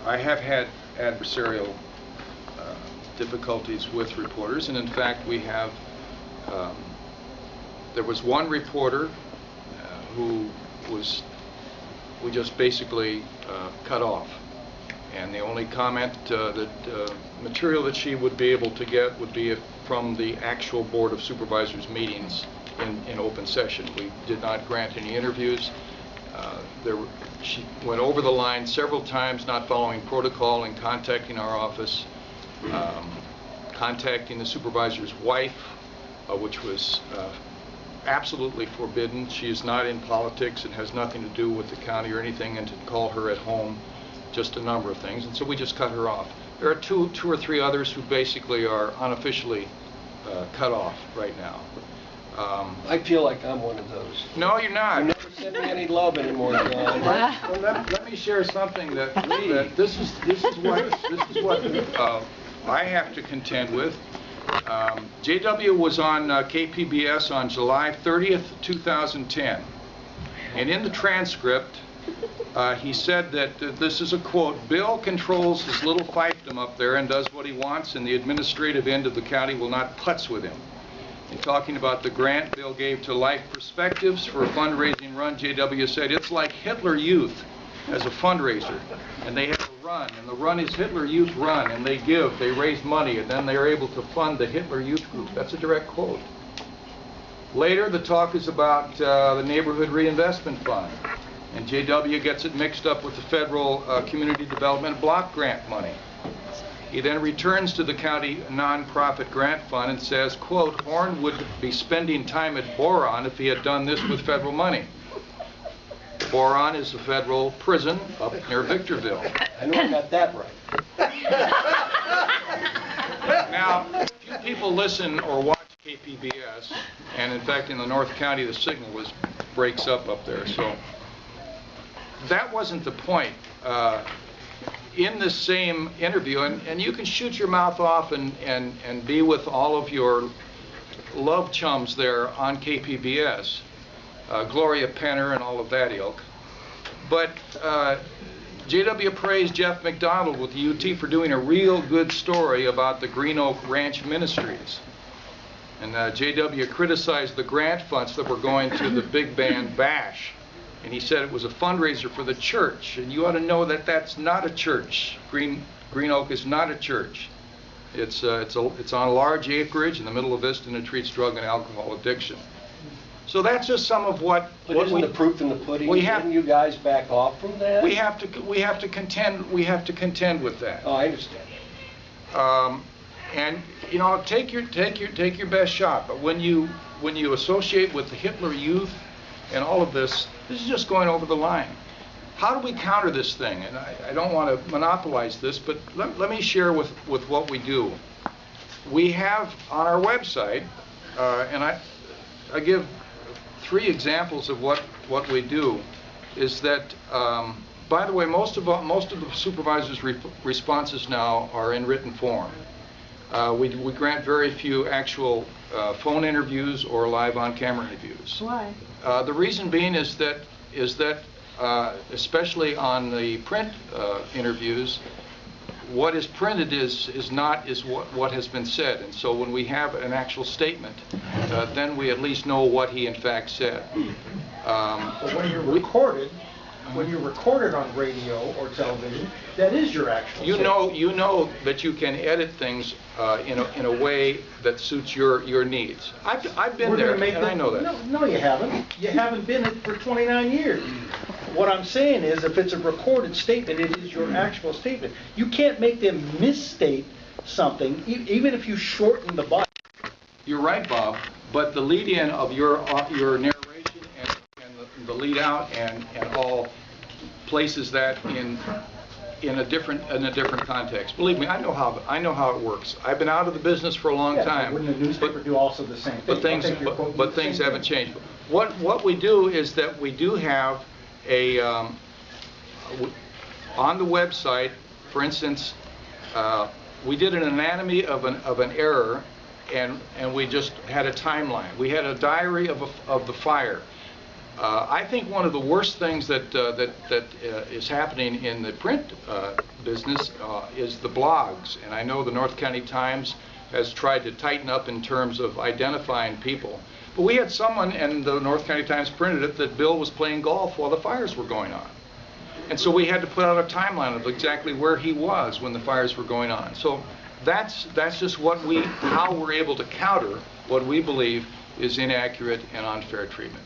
I have had adversarial difficulties with reporters, and in fact we have there was one reporter who we just basically cut off, and the only comment material that she would be able to get would be from the actual Board of Supervisors meetings in open session. We did not grant any interviews. She went over the line several times, not following protocol and contacting our office, contacting the supervisor's wife, which was absolutely forbidden. She is not in politics and has nothing to do with the county or anything, and to call her at home, just a number of things, and so we just cut her off. There are two or three others who basically are unofficially cut off right now. I feel like I'm one of those. No, you're not. You never send me any love anymore, John. Well, let me share something that this is what I have to contend with. JW was on KPBS on July 30th, 2010, and in the transcript he said that this is a quote: "Bill controls his little fiefdom up there and does what he wants, and the administrative end of the county will not putz with him." In talking about the grant Bill gave to Life Perspectives for a fundraising run, JW said, "It's like Hitler Youth as a fundraiser, and they have a run, and the run is Hitler Youth Run, and they raise money, and then they're able to fund the Hitler Youth Group." That's a direct quote. Later, the talk is about the Neighborhood Reinvestment Fund, and JW gets it mixed up with the federal Community Development Block Grant money. He then returns to the county nonprofit grant fund and says, quote, "Horn would be spending time at Boron if he had done this with federal money." Boron is a federal prison up near Victorville. I know I got that right. Now, few people listen or watch KPBS, and in fact in the North County the signal breaks up there, so that wasn't the point. In this same interview, and you can shoot your mouth off and be with all of your love chums there on KPBS, Gloria Penner and all of that ilk, but JW praised Jeff McDonald with the UT for doing a real good story about the Green Oak Ranch Ministries, and JW criticized the grant funds that were going to the Big Band Bash. And he said it was a fundraiser for the church, and you ought to know that that's not a church. Green Oak is not a church. It's on a large acreage in the middle of Vista, and it treats drug and alcohol addiction. So that's just some of what. But isn't the proof in the pudding? Didn't you guys back off from that? We have to contend with that. Oh, I understand. And you know, take your best shot. But when you associate with the Hitler Youth and all of this is just going over the line. How do we counter this thing? And I don't want to monopolize this, but let me share with what we do. We have on our website, and I give 3 examples of what we do, is that, by the way, most of the supervisors' responses now are in written form. We grant very few actual phone interviews or live on-camera interviews. Why? The reason being is that especially on the print interviews, what is printed is what has been said, and so when we have an actual statement, then we at least know what he in fact said. But when you're recorded on radio or television, that is your actual statement. You know that you can edit things in a way that suits your needs. I've been there, and I know that. No, you haven't. You haven't been it for 29 years. What I'm saying is, if it's a recorded statement, it is your actual statement. You can't make them misstate something, even if you shorten the bite. You're right, Bob. But the lead-in of your narration and the lead-out and all places that in a different context. Believe me, I know how it works. I've been out of the business for a long time. Wouldn't a newspaper do also the same thing? But things haven't changed. What we do is that we do have a on the website, for instance, we did an anatomy of an error, and we just had a timeline. We had a diary of the fire. I think one of the worst things that is happening in the print business is the blogs. And I know the North County Times has tried to tighten up in terms of identifying people. But we had someone, and the North County Times printed it, that Bill was playing golf while the fires were going on. And so we had to put out a timeline of exactly where he was when the fires were going on. So that's just how we're able to counter what we believe is inaccurate and unfair treatment.